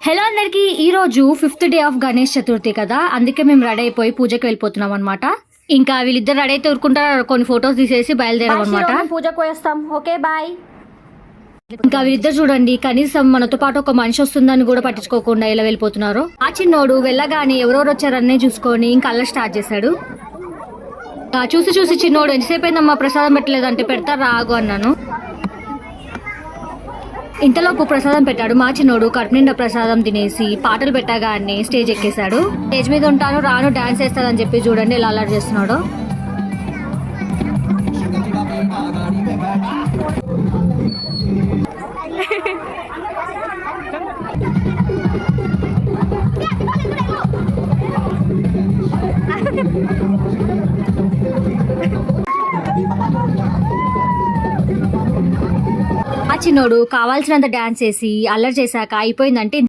Hello అందరికి, ఈ రోజు 5th day of Ganesh Chaturthi కదా, అందుకే మేము రెడీ అయిపోయి పూజకి వెళ్ళిపోతున్నాం అనమాట. ఇంకా వీళ్ళిద్దరు రెడీ అయితే ఊరుకుంటారు, కొన్ని ఫోటోస్ తీసేసి బయలుదేరాం అనమాట. పూజకు వేస్తాం. Okay bye. ఇంకా వీళ్ళిద్దరు చూడండి, కనీసం మనతో పాటు ఒక మనిషి వస్తుందని కూడా పట్టించుకోకుండా ఇలా వెళ్ళిపోతున్నారు. ఆ చిన్నోడు వెళ్ళగానే ఎవరెవరు వచ్చారనే చూసుకొని ఇంకా అలా స్టార్ట్ చేశాడు. చూసి చూసి చిన్నోడు ఎంతసేపు అయిందమ్మా ప్రసాదం పెట్టలేదంటే పెడతా రాగు అన్నాను. ఇంతలోపు ప్రసాదం పెట్టాడు. మా చిన్నోడు కడుపు నిండా ప్రసాదం తినేసి పాటలు పెట్టగానే స్టేజ్ ఎక్కేశాడు. స్టేజ్ మీద ఉంటాను రాను డాన్స్ వేస్తాదని చెప్పి చూడండి ఎలా అలర్ట్ చేస్తున్నాడు. ఆ చిన్నోడు కావాల్సినంత డాన్స్ చేసి అల్లరి చేశాక అయిపోయిందంటే